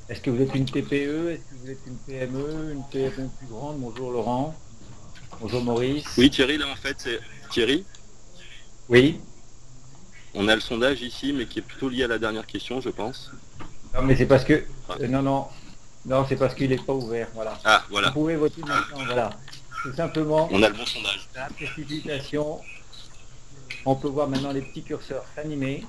Est-ce que vous êtes une TPE? Est-ce que vous êtes une PME? Une PME plus grande? Bonjour Laurent. Bonjour Maurice. Oui, Thierry, là en fait, c'est Thierry. Oui. On a le sondage ici, mais qui est plutôt lié à la dernière question, je pense. Non, mais c'est parce que... Enfin, non, non. Non, c'est parce qu'il n'est pas ouvert. Voilà. ah, Vous voilà. pouvez voter maintenant. Voilà. Tout simplement, On a le bon sondage. la précipitation. On peut voir maintenant les petits curseurs s'animer.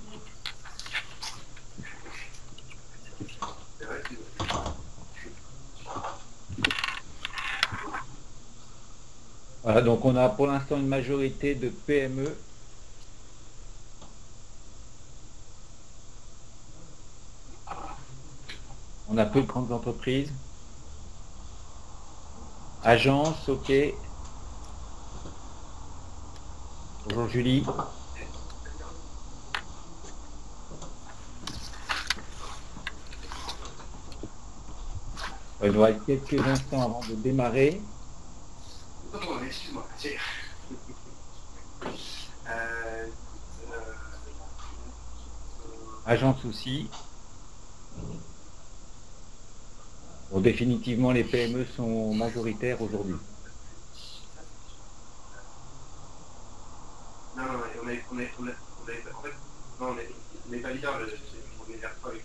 Voilà, donc on a pour l'instant une majorité de PME. On a peu de grandes entreprises. Agence, ok. Bonjour Julie. Il nous reste quelques instants avant de démarrer. Excuse-moi. Agence aussi. Bon, définitivement, les PME sont majoritaires aujourd'hui. Non, on n'est pas leader, on est vers quoi avec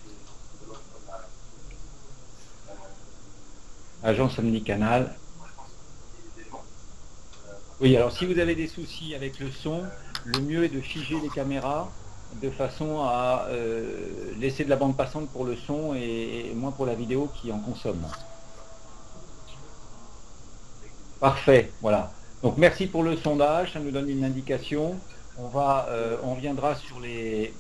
Agence omnicanal. Oui, alors si vous avez des soucis avec le son, le mieux est de figer les caméras de façon à laisser de la bande passante pour le son et moins pour la vidéo qui en consomme. Parfait, voilà. Donc merci pour le sondage, ça nous donne une indication. On viendra sur les...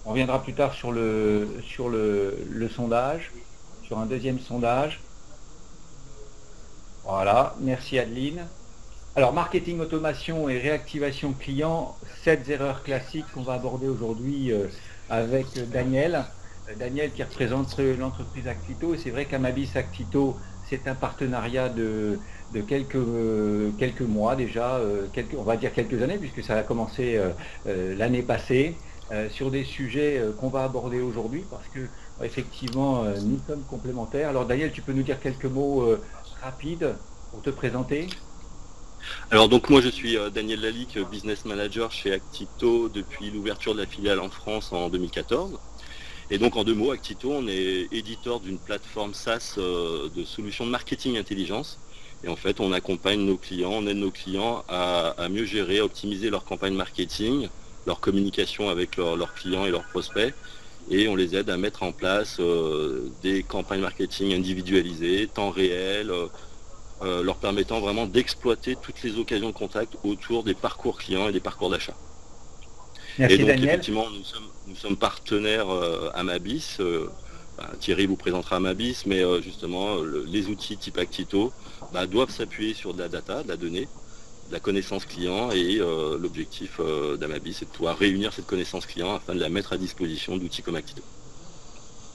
On viendra plus tard sur le sondage, sur un deuxième sondage. Voilà, merci Adeline. Alors, marketing, automation et réactivation client, 7 erreurs classiques qu'on va aborder aujourd'hui avec Daniel. Daniel qui représente l'entreprise Actito. Et c'est vrai qu'Amabis Actito, c'est un partenariat de quelques mois déjà, on va dire quelques années, puisque ça a commencé l'année passée, sur des sujets qu'on va aborder aujourd'hui, parce que effectivement, nous sommes complémentaires. Alors Daniel, tu peux nous dire quelques mots rapides pour te présenter? Alors donc moi je suis Daniel Lalique, business manager chez Actito depuis l'ouverture de la filiale en France en 2014. Et donc en deux mots, Actito, on est éditeur d'une plateforme SaaS de solutions de marketing intelligence. Et en fait, on accompagne nos clients, on aide nos clients à mieux gérer, à optimiser leur campagne marketing, leur communication avec leurs clients et leurs prospects. Et on les aide à mettre en place des campagnes marketing individualisées, temps réel, leur permettant vraiment d'exploiter toutes les occasions de contact autour des parcours clients et des parcours d'achat. Merci et donc Daniel. effectivement, nous sommes partenaires Amabis. Thierry vous présentera Amabis, mais justement, les outils type Actito doivent s'appuyer sur de la data, de la donnée, de la connaissance client, et l'objectif d'Amabis, c'est de pouvoir réunir cette connaissance client afin de la mettre à disposition d'outils comme Actito.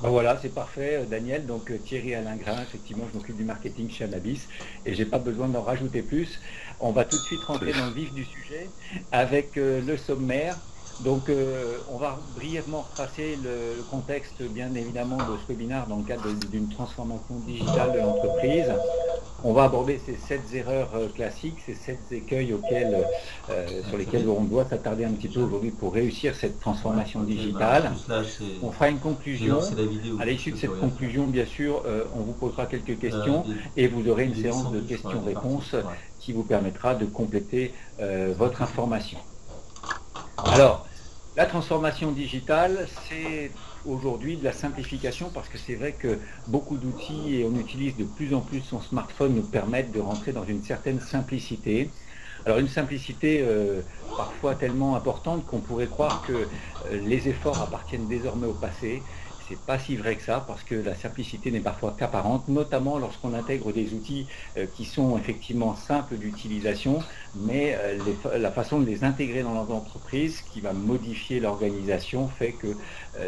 Ben voilà, c'est parfait Daniel. Donc Thierry Alain-Grain, effectivement, je m'occupe du marketing chez Amabis et j'ai pas besoin d'en rajouter plus. On va tout de suite rentrer dans le vif du sujet avec le sommaire. Donc on va brièvement retracer le contexte bien évidemment de ce webinaire dans le cadre d'une transformation digitale de l'entreprise. On va aborder ces 7 erreurs classiques, ces 7 écueils sur lesquels on doit s'attarder un petit peu aujourd'hui pour réussir cette transformation digitale. On fera une conclusion. À l'issue de cette conclusion, bien sûr, on vous posera quelques questions et vous aurez une séance de questions-réponses qui vous permettra de compléter votre information. Alors, la transformation digitale, c'est aujourd'hui de la simplification parce que c'est vrai que beaucoup d'outils et on utilise de plus en plus son smartphone nous permettent de rentrer dans une certaine simplicité. Alors une simplicité parfois tellement importante qu'on pourrait croire que les efforts appartiennent désormais au passé. C'est pas si vrai que ça parce que la simplicité n'est parfois qu'apparente, notamment lorsqu'on intègre des outils qui sont effectivement simples d'utilisation, mais la façon de les intégrer dans l'entreprise qui va modifier l'organisation fait que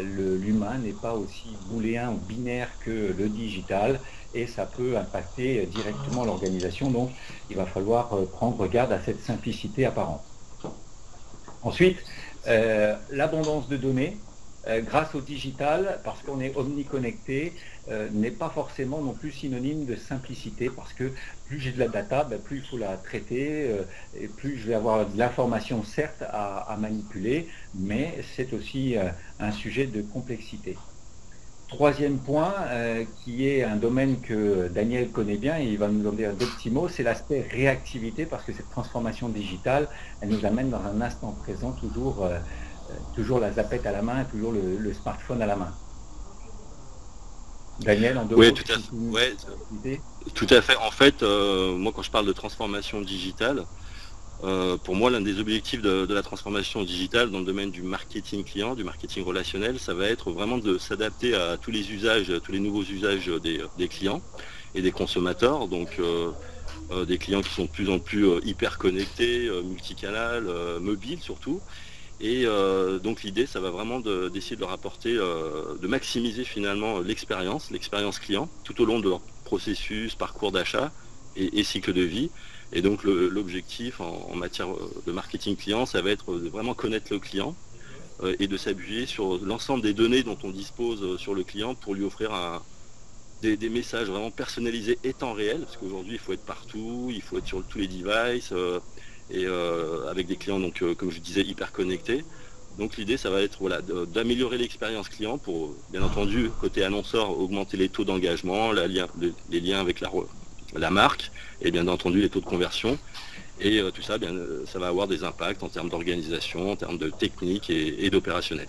l'humain n'est pas aussi booléen ou binaire que le digital et ça peut impacter directement l'organisation. Donc il va falloir prendre garde à cette simplicité apparente. Ensuite, l'abondance de données. grâce au digital, parce qu'on est omniconnecté, n'est pas forcément non plus synonyme de simplicité, parce que plus j'ai de la data, plus il faut la traiter, et plus je vais avoir de l'information certes à manipuler, mais c'est aussi un sujet de complexité. Troisième point, qui est un domaine que Daniel connaît bien, et il va nous en dire deux petits mots, c'est l'aspect réactivité, parce que cette transformation digitale, elle nous amène dans un instant présent, toujours la zapette à la main, toujours le smartphone à la main. Daniel, en deux mots, tout à fait. En fait, moi quand je parle de transformation digitale, pour moi, l'un des objectifs de la transformation digitale dans le domaine du marketing client, du marketing relationnel, ça va être vraiment de s'adapter à tous les usages, tous les nouveaux usages des clients et des consommateurs. Donc, des clients qui sont de plus en plus hyper connectés, multicanal, mobiles surtout. Et donc l'idée, ça va vraiment d'essayer de leur apporter, de maximiser finalement l'expérience client tout au long de leur processus, parcours d'achat et cycle de vie. Et donc l'objectif en matière de marketing client, ça va être de vraiment connaître le client et de s'appuyer sur l'ensemble des données dont on dispose sur le client pour lui offrir des messages vraiment personnalisés et temps réel, parce qu'aujourd'hui il faut être partout, il faut être sur tous les devices et avec des clients donc comme je disais hyper connectés. Donc l'idée ça va être d'améliorer l'expérience client pour bien entendu côté annonceur augmenter les taux d'engagement, les liens avec la marque et bien entendu les taux de conversion et tout ça, ça va avoir des impacts en termes d'organisation, en termes de technique et d'opérationnel.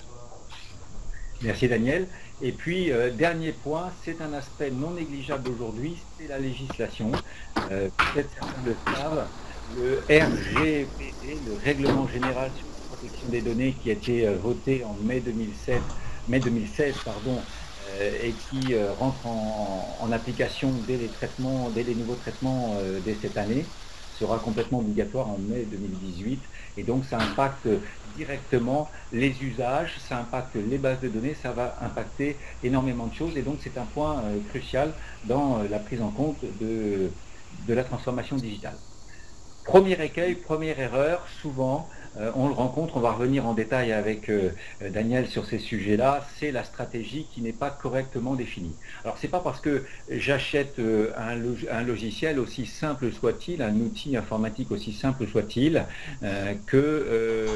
Merci Daniel. Et puis dernier point, c'est un aspect non négligeable aujourd'hui, c'est la législation. Peut-être certains le savent, le RGPD, le Règlement Général sur la Protection des Données qui a été voté en mai 2016, et qui rentre en application dès les nouveaux traitements dès cette année, sera complètement obligatoire en mai 2018. Et donc ça impacte directement les usages, ça impacte les bases de données, ça va impacter énormément de choses. Et donc c'est un point crucial dans la prise en compte de la transformation digitale. Premier écueil, première erreur, souvent on le rencontre, on va revenir en détail avec Daniel sur ces sujets-là, c'est la stratégie qui n'est pas correctement définie. Alors c'est pas parce que j'achète un logiciel aussi simple soit-il, un outil informatique aussi simple soit-il, que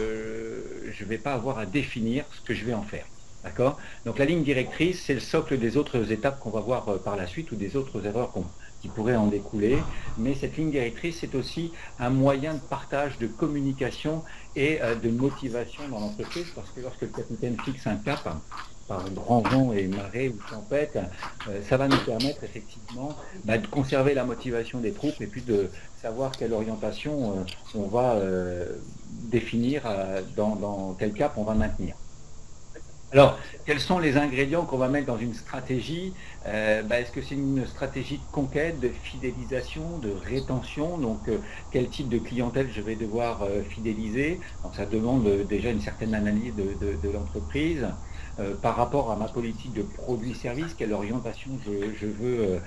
je ne vais pas avoir à définir ce que je vais en faire. D'accord ? Donc la ligne directrice, c'est le socle des autres étapes qu'on va voir par la suite ou des autres erreurs qui pourraient en découler, mais cette ligne directrice, c'est aussi un moyen de partage, de communication et de motivation dans l'entreprise, parce que lorsque le capitaine fixe un cap, par grand vent et marée ou tempête, ça va nous permettre effectivement de conserver la motivation des troupes et puis de savoir quelle orientation on va définir, dans quel cap on va maintenir. Alors, quels sont les ingrédients qu'on va mettre dans une stratégie ? Est-ce que c'est une stratégie de conquête, de fidélisation, de rétention ? Donc, quel type de clientèle je vais devoir fidéliser ? Donc, ça demande déjà une certaine analyse de l'entreprise. Par rapport à ma politique de produit-service, quelle orientation je veux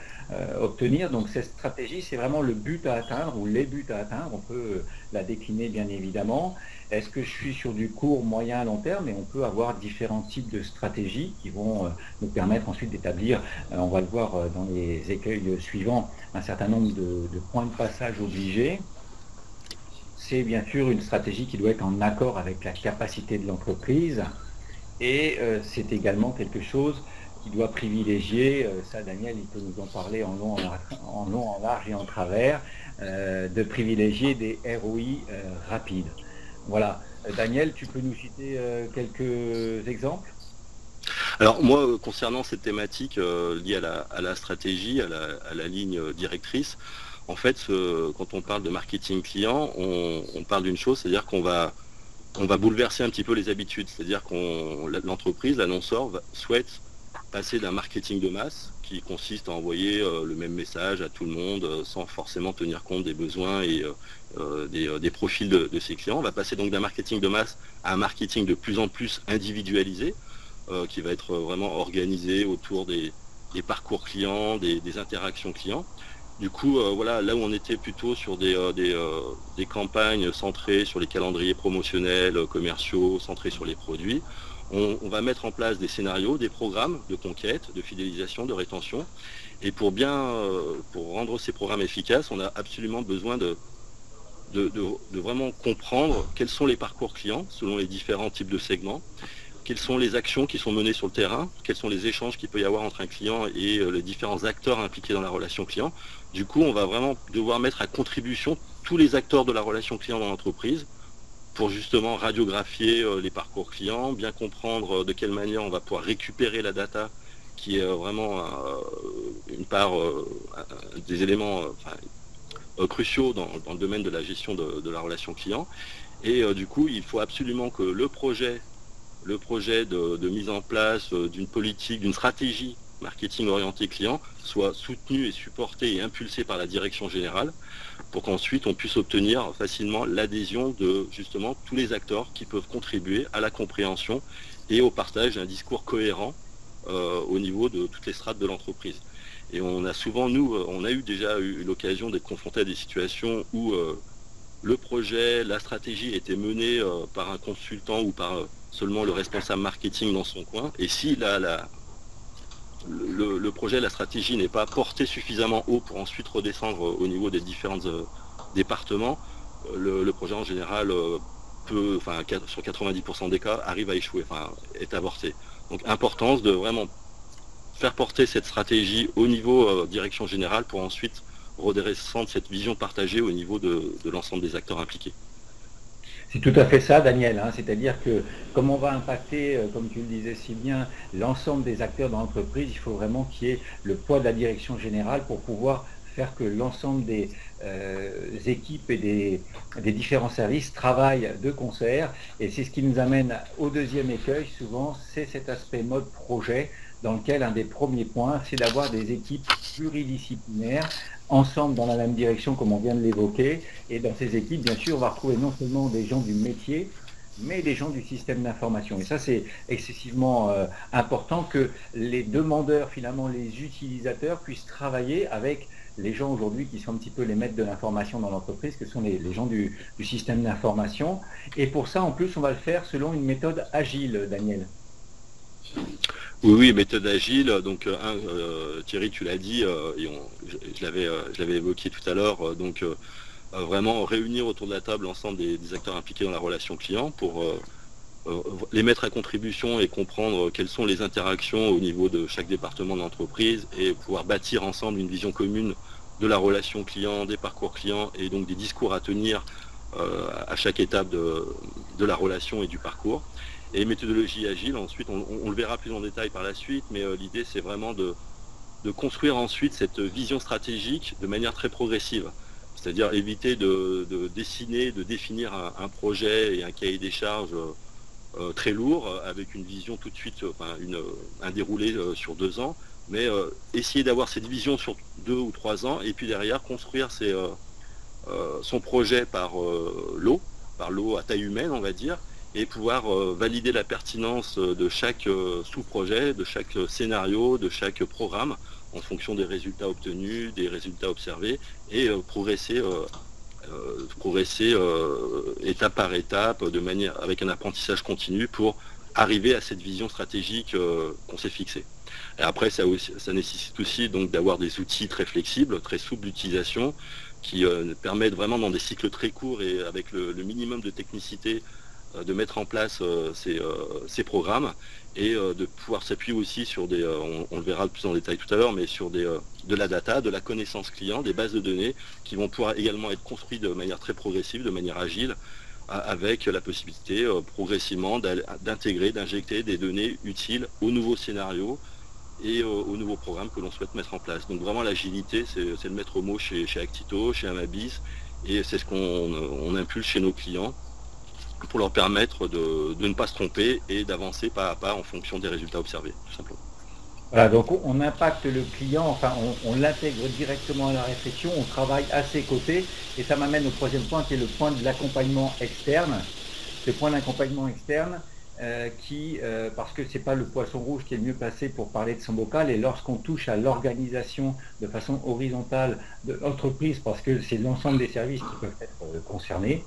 obtenir. Donc cette stratégie, c'est vraiment le but à atteindre ou les buts à atteindre. On peut la décliner bien évidemment. Est-ce que je suis sur du court, moyen, long terme? Et on peut avoir différents types de stratégies qui vont nous permettre ensuite d'établir, on va le voir dans les écueils suivants, un certain nombre de points de passage obligés. C'est bien sûr une stratégie qui doit être en accord avec la capacité de l'entreprise. Et c'est également quelque chose qui doit privilégier, ça Daniel il peut nous en parler en long, en large et en travers, de privilégier des ROI rapides. Voilà. Daniel, tu peux nous citer quelques exemples ? Alors moi, concernant cette thématique liée à la stratégie, à la ligne directrice, en fait, quand on parle de marketing client, on parle d'une chose, c'est-à-dire qu'on va bouleverser un petit peu les habitudes, c'est-à-dire l'entreprise, l'annonceur souhaite passer d'un marketing de masse qui consiste à envoyer le même message à tout le monde sans forcément tenir compte des besoins et des profils de ses clients. On va passer donc d'un marketing de masse à un marketing de plus en plus individualisé qui va être vraiment organisé autour des parcours clients, des interactions clients. Du coup, voilà, là où on était plutôt sur des campagnes centrées sur les calendriers promotionnels, commerciaux, centrées sur les produits, on va mettre en place des scénarios, des programmes de conquête, de fidélisation, de rétention. Et pour rendre ces programmes efficaces, on a absolument besoin de vraiment comprendre quels sont les parcours clients selon les différents types de segments, quelles sont les actions qui sont menées sur le terrain, quels sont les échanges qu'il peut y avoir entre un client et les différents acteurs impliqués dans la relation client. Du coup, on va vraiment devoir mettre à contribution tous les acteurs de la relation client dans l'entreprise pour justement radiographier les parcours clients, bien comprendre de quelle manière on va pouvoir récupérer la data qui est vraiment une part des éléments cruciaux dans le domaine de la gestion de la relation client. Et du coup, il faut absolument que le projet de mise en place d'une politique, d'une stratégie marketing orienté client soit soutenu et supporté et impulsé par la direction générale pour qu'ensuite on puisse obtenir facilement l'adhésion de justement tous les acteurs qui peuvent contribuer à la compréhension et au partage d'un discours cohérent au niveau de toutes les strates de l'entreprise. Et on a souvent, on a déjà eu l'occasion d'être confronté à des situations où le projet, la stratégie était menée par un consultant ou par seulement le responsable marketing dans son coin. Et si le projet, la stratégie n'est pas porté suffisamment haut pour ensuite redescendre au niveau des différents départements, le projet en général peut, sur 90% des cas, arrive à échouer, est avorté. Donc importance de vraiment faire porter cette stratégie au niveau direction générale pour ensuite redescendre cette vision partagée au niveau de l'ensemble des acteurs impliqués. C'est tout à fait ça, Daniel, hein. C'est-à-dire que comme on va impacter, comme tu le disais si bien, l'ensemble des acteurs dans l'entreprise, il faut vraiment qu'il y ait le poids de la direction générale pour pouvoir faire que l'ensemble des équipes et des différents services travaillent de concert. Et c'est ce qui nous amène au deuxième écueil, souvent, c'est cet aspect mode projet, dans lequel un des premiers points, c'est d'avoir des équipes pluridisciplinaires, ensemble dans la même direction, comme on vient de l'évoquer. Et dans ces équipes, bien sûr, on va retrouver non seulement des gens du métier, mais des gens du système d'information. Et ça, c'est excessivement important que les demandeurs, finalement, les utilisateurs, puissent travailler avec les gens aujourd'hui qui sont un petit peu les maîtres de l'information dans l'entreprise, que sont les gens du système d'information. Et pour ça, en plus, on va le faire selon une méthode agile, Daniel. Oui, méthode agile. Donc, Thierry, tu l'as dit, et je l'avais évoqué tout à l'heure. Vraiment réunir autour de la table l'ensemble des acteurs impliqués dans la relation client pour les mettre à contribution et comprendre quelles sont les interactions au niveau de chaque département de l'entreprise et pouvoir bâtir ensemble une vision commune de la relation client, des parcours clients et donc des discours à tenir à chaque étape de la relation et du parcours. Et méthodologie agile, ensuite on le verra plus en détail par la suite, mais l'idée c'est vraiment de construire ensuite cette vision stratégique de manière très progressive. C'est-à-dire éviter de dessiner, de définir un projet et un cahier des charges très lourd, avec une vision tout de suite, un déroulé sur 2 ans, mais essayer d'avoir cette vision sur 2 ou 3 ans, et puis derrière construire son projet par lot à taille humaine, on va dire, et pouvoir valider la pertinence de chaque sous-projet, de chaque scénario, de chaque programme, en fonction des résultats obtenus, des résultats observés, et progresser étape par étape, avec un apprentissage continu pour arriver à cette vision stratégique qu'on s'est fixée. Et après, ça nécessite aussi donc d'avoir des outils très flexibles, très souples d'utilisation, qui permettent vraiment dans des cycles très courts et avec le minimum de technicité de mettre en place ces programmes et de pouvoir s'appuyer aussi sur on le verra plus en détail tout à l'heure, mais sur de la data, de la connaissance client, des bases de données qui vont pouvoir également être construites de manière très progressive, de manière agile, avec la possibilité progressivement d'intégrer, d'injecter des données utiles aux nouveaux scénarios et aux nouveaux programmes que l'on souhaite mettre en place. Donc vraiment l'agilité, c'est le maître mot chez Actito, chez Amabis, et c'est ce qu'on impulse chez nos clients pour leur permettre de ne pas se tromper et d'avancer pas à pas en fonction des résultats observés, tout simplement. Voilà, donc on impacte le client, enfin on l'intègre directement à la réflexion, on travaille à ses côtés, et ça m'amène au troisième point qui est le point de l'accompagnement externe. Ce point d'accompagnement externe parce que c'est pas le poisson rouge qui est le mieux placé pour parler de son bocal, et lorsqu'on touche à l'organisation de façon horizontale de l'entreprise, parce que c'est l'ensemble des services qui peuvent être concernés,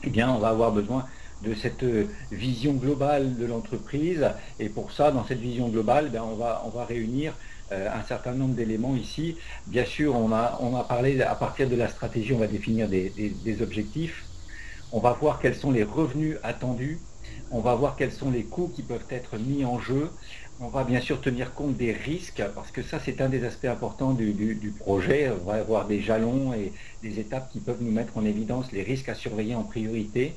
eh bien, on va avoir besoin de cette vision globale de l'entreprise. Et pour ça, dans cette vision globale, on va réunir un certain nombre d'éléments ici. Bien sûr, on a parlé, à partir de la stratégie, on va définir des objectifs. On va voir quels sont les revenus attendus. On va voir quels sont les coûts qui peuvent être mis en jeu. On va bien sûr tenir compte des risques, parce que ça, c'est un des aspects importants du projet. On va avoir des jalons et des étapes qui peuvent nous mettre en évidence les risques à surveiller en priorité.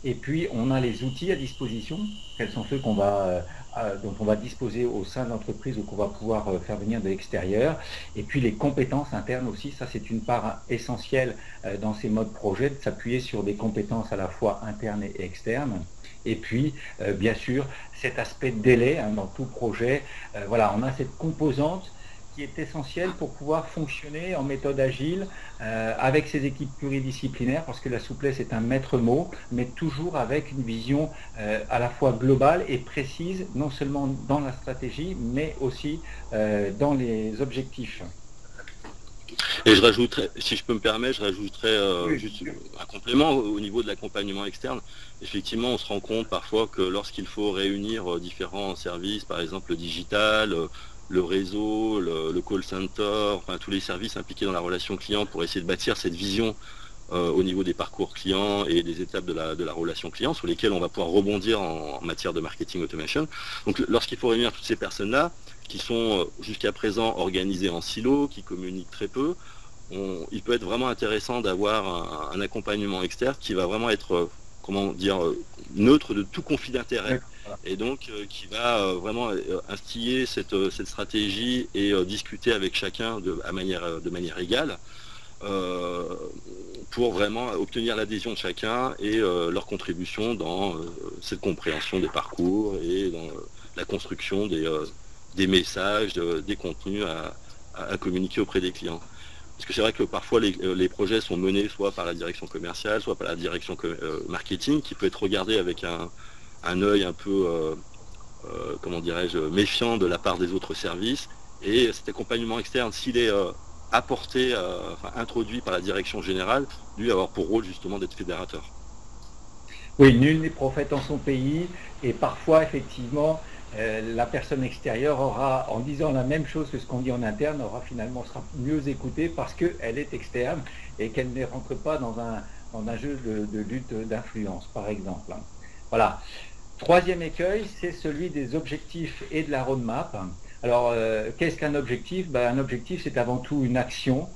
Et puis, on a les outils à disposition. Quels sont ceux dont on va disposer au sein de l'entreprise ou qu'on va pouvoir faire venir de l'extérieur. Et puis, les compétences internes aussi. Ça, c'est une part essentielle dans ces modes projet, de s'appuyer sur des compétences à la fois internes et externes. Et puis, bien sûr, cet aspect de délai dans tout projet. Voilà, on a cette composante qui est essentielle pour pouvoir fonctionner en méthode agile avec ces équipes pluridisciplinaires, parce que la souplesse est un maître mot, mais toujours avec une vision à la fois globale et précise, non seulement dans la stratégie, mais aussi dans les objectifs. Et je rajouterais, si je peux me permettre, juste un complément au niveau de l'accompagnement externe. Effectivement, on se rend compte parfois que lorsqu'il faut réunir différents services, par exemple le digital, le réseau, le call center, enfin tous les services impliqués dans la relation client pour essayer de bâtir cette vision au niveau des parcours clients et des étapes de la relation client sur lesquelles on va pouvoir rebondir en matière de marketing automation. Donc lorsqu'il faut réunir toutes ces personnes-là, qui sont jusqu'à présent organisées en silo, qui communiquent très peu, il peut être vraiment intéressant d'avoir un accompagnement externe qui va vraiment être, neutre de tout conflit d'intérêt. Et donc qui va vraiment instiller cette stratégie et discuter avec chacun de manière égale pour vraiment obtenir l'adhésion de chacun et leur contribution dans cette compréhension des parcours et dans la construction des messages, des contenus à communiquer auprès des clients. Parce que c'est vrai que parfois les projets sont menés soit par la direction commerciale, soit par la direction marketing, qui peut être regardé avec un œil un peu, méfiant de la part des autres services. Et cet accompagnement externe, s'il est apporté, introduit par la direction générale, lui avoir pour rôle justement d'être fédérateur. Oui, nul n'est prophète en son pays, et parfois effectivement la personne extérieure aura, en disant la même chose que ce qu'on dit en interne, sera mieux écoutée parce qu'elle est externe et qu'elle ne rentre pas dans un jeu de lutte d'influence, par exemple. Voilà. Troisième écueil, c'est celui des objectifs et de la roadmap. Alors, qu'est-ce qu'un objectif? Un objectif, c'est avant tout une action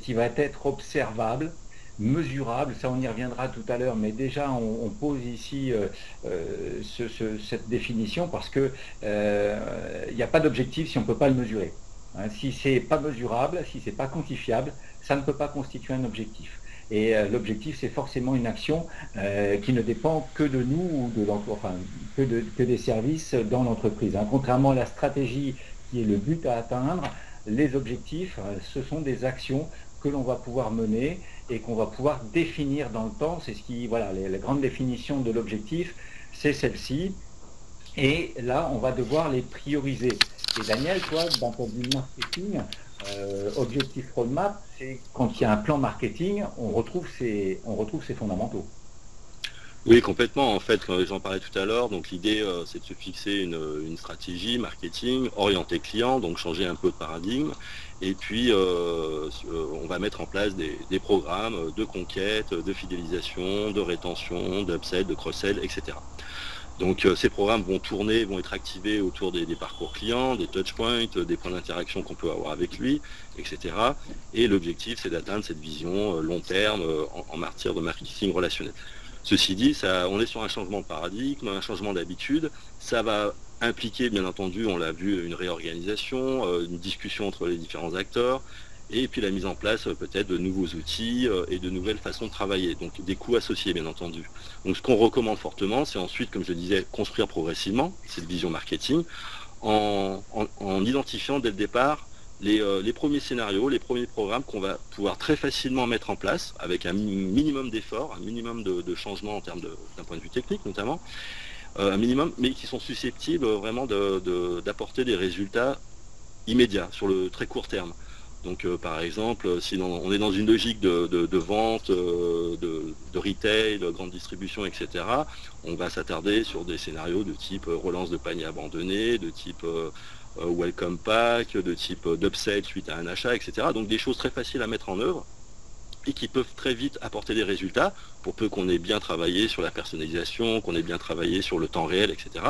qui va être observable, mesurable, ça on y reviendra tout à l'heure, mais déjà on pose ici cette définition parce que il n'y a pas d'objectif si on ne peut pas le mesurer. Si c'est pas mesurable, si c'est pas quantifiable, ça ne peut pas constituer un objectif. Et l'objectif, c'est forcément une action qui ne dépend que de nous ou de l'emploi, que des services dans l'entreprise. Contrairement à la stratégie qui est le but à atteindre, les objectifs, ce sont des actions que l'on va pouvoir mener et qu'on va pouvoir définir dans le temps. C'est la grande définition de l'objectif, c'est celle-ci. Et là, on va devoir les prioriser. Et Daniel, toi, d'un point de vue marketing, objectif roadmap, c'est quand il y a un plan marketing, on retrouve ses fondamentaux. Oui, complètement. En fait, j'en parlais tout à l'heure, donc l'idée, c'est de se fixer une stratégie marketing orientée client, donc changer un peu de paradigme. Et puis, on va mettre en place des programmes de conquête, de fidélisation, de rétention, d'upsell, de cross-sell, etc. Donc ces programmes vont être activés autour des parcours clients, des touchpoints, des points d'interaction qu'on peut avoir avec lui, etc. Et l'objectif, c'est d'atteindre cette vision long terme en matière de marketing relationnel. Ceci dit, on est sur un changement de paradigme, un changement d'habitude. Ça va impliquer, bien entendu, on l'a vu, une réorganisation, une discussion entre les différents acteurs, et puis la mise en place peut-être de nouveaux outils et de nouvelles façons de travailler, donc des coûts associés bien entendu. Donc ce qu'on recommande fortement, c'est ensuite, comme je disais, construire progressivement cette vision marketing en identifiant dès le départ les premiers scénarios, les premiers programmes qu'on va pouvoir très facilement mettre en place avec un minimum d'efforts, un minimum de changements en termes d'un point de vue technique notamment, un minimum, mais qui sont susceptibles vraiment d'apporter des résultats immédiats sur le très court terme. Donc par exemple, si on est dans une logique de vente, de retail, de grande distribution, etc., on va s'attarder sur des scénarios de type relance de panier abandonné, de type welcome pack, de type d'upsell suite à un achat, etc. Donc des choses très faciles à mettre en œuvre et qui peuvent très vite apporter des résultats, pour peu qu'on ait bien travaillé sur la personnalisation, qu'on ait bien travaillé sur le temps réel, etc.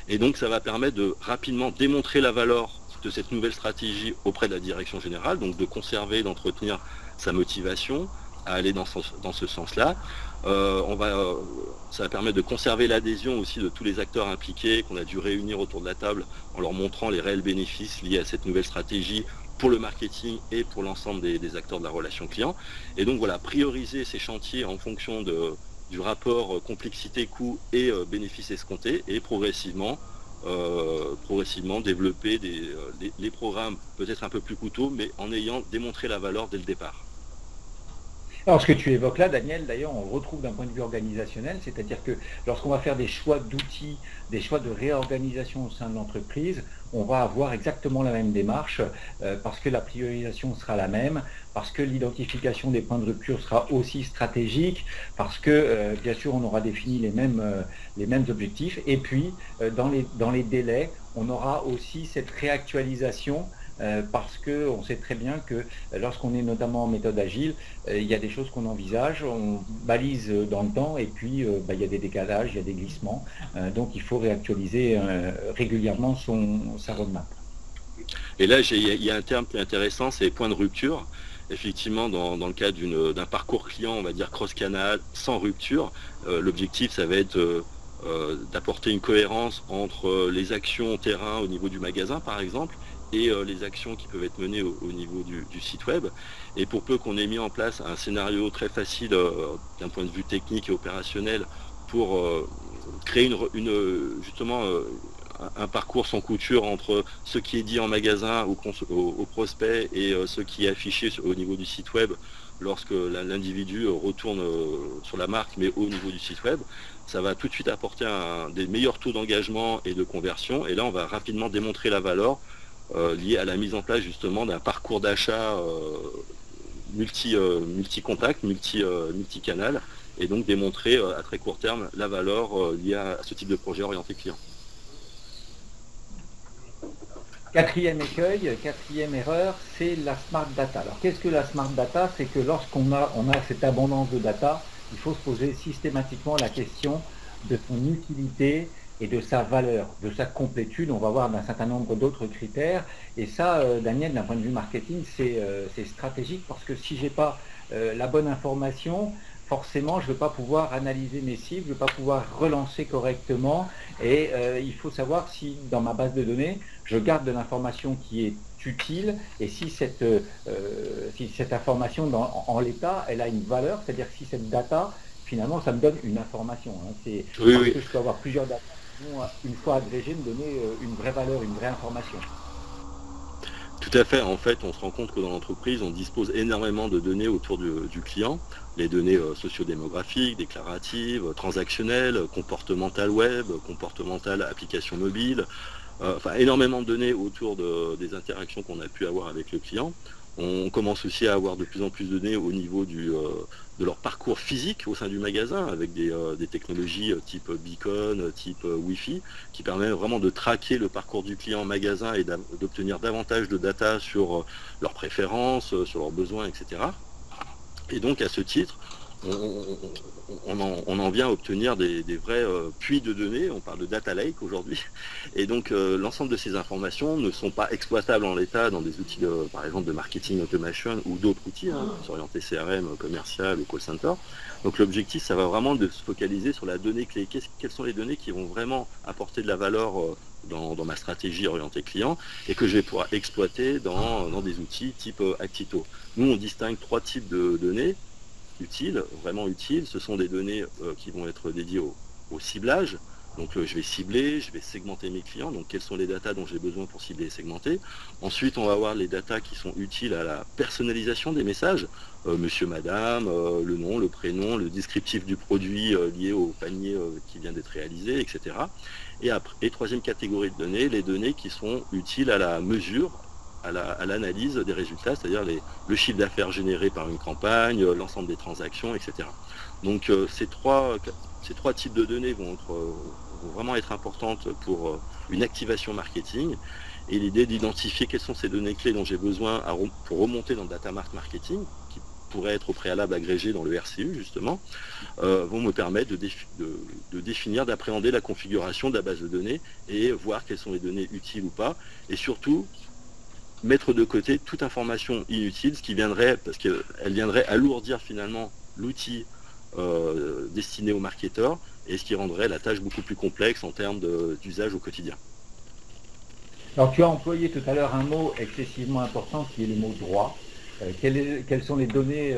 Et donc ça va permettre de rapidement démontrer la valeur de cette nouvelle stratégie auprès de la direction générale, donc de conserver, d'entretenir sa motivation à aller dans ce sens-là. Ça va permettre de conserver l'adhésion aussi de tous les acteurs impliqués qu'on a dû réunir autour de la table en leur montrant les réels bénéfices liés à cette nouvelle stratégie pour le marketing et pour l'ensemble des acteurs de la relation client. Et donc voilà, prioriser ces chantiers en fonction du rapport complexité-coût et bénéfices escomptés, et progressivement développer les programmes peut-être un peu plus coûteux, mais en ayant démontré la valeur dès le départ. Alors ce que tu évoques là, Daniel, d'ailleurs on le retrouve d'un point de vue organisationnel, c'est-à-dire que lorsqu'on va faire des choix d'outils, des choix de réorganisation au sein de l'entreprise, on va avoir exactement la même démarche parce que la priorisation sera la même, parce que l'identification des points de rupture sera aussi stratégique, parce que bien sûr on aura défini les mêmes objectifs, et puis dans les délais, on aura aussi cette réactualisation. Parce qu'on sait très bien que lorsqu'on est notamment en méthode agile, il y a des choses qu'on envisage, on balise dans le temps, et puis il y a des décalages, il y a des glissements, donc il faut réactualiser régulièrement sa roadmap. Et là, il y a un terme qui est intéressant, c'est point de rupture. Effectivement, dans le cadre d'un parcours client, on va dire cross-canal, sans rupture, l'objectif, ça va être d'apporter une cohérence entre les actions terrain au niveau du magasin, par exemple, et les actions qui peuvent être menées au niveau du site web. Et pour peu qu'on ait mis en place un scénario très facile d'un point de vue technique et opérationnel pour créer justement un parcours sans couture entre ce qui est dit en magasin au prospect et ce qui est affiché au niveau du site web lorsque l'individu retourne sur la marque, mais au niveau du site web, ça va tout de suite apporter des meilleurs taux d'engagement et de conversion. Et là, on va rapidement démontrer la valeur lié à la mise en place justement d'un parcours d'achat multi-contact, multi-canal, et donc démontrer à très court terme la valeur liée à ce type de projet orienté client. Quatrième écueil, quatrième erreur, c'est la smart data. Alors qu'est-ce que la smart data? C'est que lorsqu'on a cette abondance de data, il faut se poser systématiquement la question de son utilité et de sa valeur, de sa complétude. On va voir d'un certain nombre d'autres critères. Et ça, Daniel, d'un point de vue marketing, c'est stratégique, parce que si je n'ai pas la bonne information, forcément, je ne vais pas pouvoir analyser mes cibles, je ne vais pas pouvoir relancer correctement. Et il faut savoir si, dans ma base de données, je garde de l'information qui est utile, et si cette information en l'état, elle a une valeur, c'est-à-dire si cette data, finalement, ça me donne une information. Hein. C'est oui, parce oui. que je peux avoir plusieurs data qui vont, une fois agrégées, me donner une vraie valeur, une vraie information. Tout à fait. En fait, on se rend compte que dans l'entreprise, on dispose énormément de données autour du client. Les données sociodémographiques, déclaratives, transactionnelles, comportementales web, comportementales applications mobiles. Enfin, énormément de données autour des interactions qu'on a pu avoir avec le client. On commence aussi à avoir de plus en plus de données au niveau de leur parcours physique au sein du magasin, avec des technologies type beacon, type Wi-Fi, qui permettent vraiment de traquer le parcours du client en magasin et d'obtenir davantage de data sur leurs préférences, sur leurs besoins, etc. Et donc à ce titre, on en vient à obtenir des vrais puits de données. On parle de data lake aujourd'hui, et donc l'ensemble de ces informations ne sont pas exploitables en l'état dans des outils par exemple de marketing automation ou d'autres outils orientés CRM, commercial ou call center. Donc l'objectif, ça va vraiment de se focaliser sur la donnée clé. Quelles sont les données qui vont vraiment apporter de la valeur dans ma stratégie orientée client, et que je vais pouvoir exploiter dans des outils type Actito. Nous, on distingue 3 types de données utiles, vraiment utiles. Ce sont des données qui vont être dédiées au ciblage. Donc je vais cibler, je vais segmenter mes clients. Donc quelles sont les datas dont j'ai besoin pour cibler et segmenter. Ensuite, on va avoir les datas qui sont utiles à la personnalisation des messages. Monsieur, madame, le nom, le prénom, le descriptif du produit lié au panier qui vient d'être réalisé, etc. Et troisième catégorie de données, les données qui sont utiles à la mesure, à l'analyse des résultats, c'est-à-dire le chiffre d'affaires généré par une campagne, l'ensemble des transactions, etc. Donc ces trois types de données vont vraiment être importantes pour une activation marketing. Et l'idée d'identifier quelles sont ces données clés dont j'ai besoin pour remonter dans le data mart marketing, qui pourrait être au préalable agrégé dans le RCU justement, vont me permettre de définir, d'appréhender la configuration de la base de données et voir quelles sont les données utiles ou pas, et surtout mettre de côté toute information inutile, parce qu'elle viendrait alourdir finalement l'outil destiné aux marketeurs, et ce qui rendrait la tâche beaucoup plus complexe en termes d'usage au quotidien. Alors tu as employé tout à l'heure un mot excessivement important qui est le mot droit. Quelles sont les données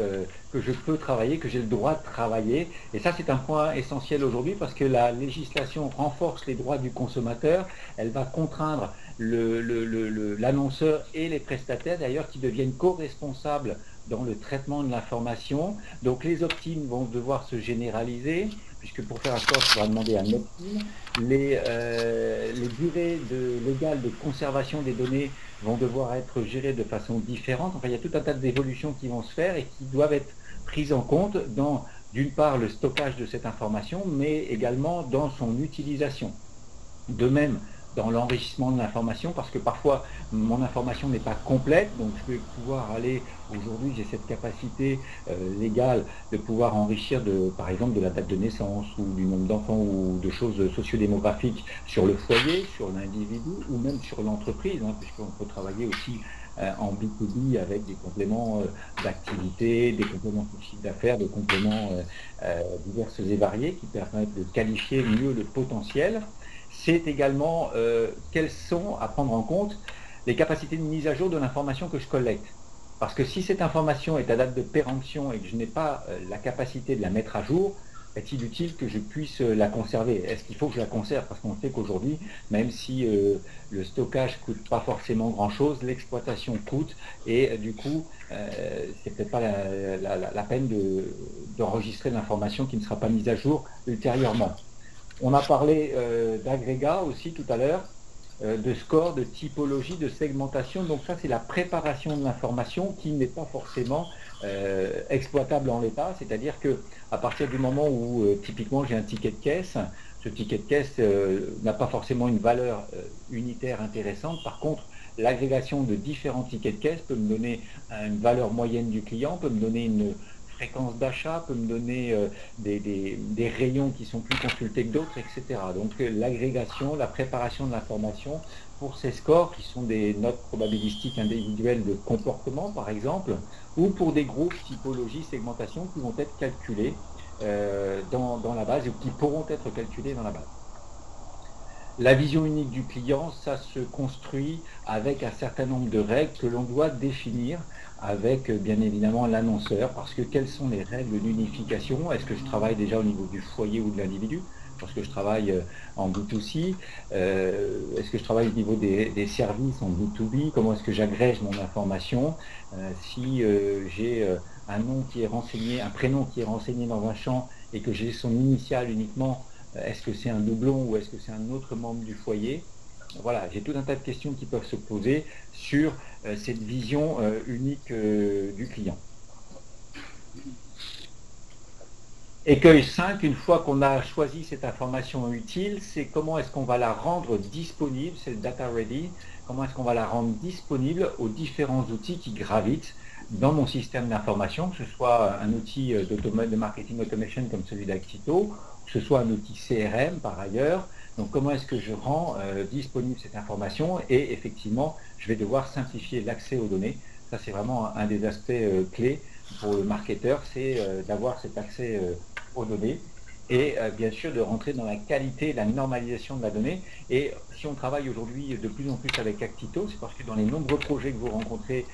que je peux travailler, que j'ai le droit de travailler. Et ça, c'est un point essentiel aujourd'hui parce que la législation renforce les droits du consommateur. Elle va contraindre l'annonceur et les prestataires, d'ailleurs, qui deviennent co-responsables dans le traitement de l'information. Donc les opt-in vont devoir se généraliser, puisque pour faire un score, il faudra demander un opt-in. Les durées légales de conservation des données vont devoir être gérées de façon différente. Enfin, il y a tout un tas d'évolutions qui vont se faire et qui doivent être prises en compte dans, d'une part, le stockage de cette information, mais également dans son utilisation. De même, dans l'enrichissement de l'information, parce que parfois mon information n'est pas complète, donc je vais pouvoir aller, aujourd'hui j'ai cette capacité légale de pouvoir enrichir par exemple de la date de naissance ou du nombre d'enfants ou de choses sociodémographiques sur le foyer, sur l'individu ou même sur l'entreprise, hein, puisqu'on peut travailler aussi en B2B avec des compléments d'activité, des compléments de chiffre d'affaires, des compléments divers et variés qui permettent de qualifier mieux le potentiel. C'est également quelles sont, à prendre en compte, les capacités de mise à jour de l'information que je collecte. Parce que si cette information est à date de péremption et que je n'ai pas la capacité de la mettre à jour, est-il utile que je puisse la conserver? Est-ce qu'il faut que je la conserve? Parce qu'on sait qu'aujourd'hui, même si le stockage ne coûte pas forcément grand-chose, l'exploitation coûte et du coup, c'est peut-être pas la peine d'enregistrer de l'information qui ne sera pas mise à jour ultérieurement. On a parlé d'agrégats aussi tout à l'heure, de score, de typologie, de segmentation. Donc ça, c'est la préparation de l'information qui n'est pas forcément exploitable en l'état. C'est-à-dire qu'à partir du moment où, typiquement, j'ai un ticket de caisse, ce ticket de caisse n'a pas forcément une valeur unitaire intéressante. Par contre, l'agrégation de différents tickets de caisse peut me donner une valeur moyenne du client, peut me donner une fréquence d'achat, peut me donner des rayons qui sont plus consultés que d'autres, etc. Donc l'agrégation, la préparation de l'information pour ces scores qui sont des notes probabilistiques individuelles de comportement par exemple, ou pour des groupes, typologie, segmentation qui vont être calculés dans la base ou qui pourront être calculés dans la base. La vision unique du client, ça se construit avec un certain nombre de règles que l'on doit définir avec bien évidemment l'annonceur, parce que quelles sont les règles d'unification? Est-ce que je travaille déjà au niveau du foyer ou de l'individu? Parce que je travaille en B2C, est-ce que je travaille au niveau des services en B2B? Comment est-ce que j'agrège mon information? Si j'ai un nom qui est renseigné, un prénom qui est renseigné dans un champ et que j'ai son initiale uniquement, est-ce que c'est un doublon ou est-ce que c'est un autre membre du foyer? Voilà, j'ai tout un tas de questions qui peuvent se poser sur cette vision unique du client. Écueil 5, une fois qu'on a choisi cette information utile, c'est comment est-ce qu'on va la rendre disponible, c'est le data ready, comment est-ce qu'on va la rendre disponible aux différents outils qui gravitent dans mon système d'information, que ce soit un outil de marketing automation comme celui d'Actito, que ce soit un outil CRM par ailleurs. Donc comment est-ce que je rends disponible cette information? Et effectivement, je vais devoir simplifier l'accès aux données. Ça, c'est vraiment un des aspects clés pour le marketeur, c'est d'avoir cet accès aux données et bien sûr de rentrer dans la qualité, la normalisation de la donnée. Et si on travaille aujourd'hui de plus en plus avec Actito, c'est parce que dans les nombreux projets que vous rencontrez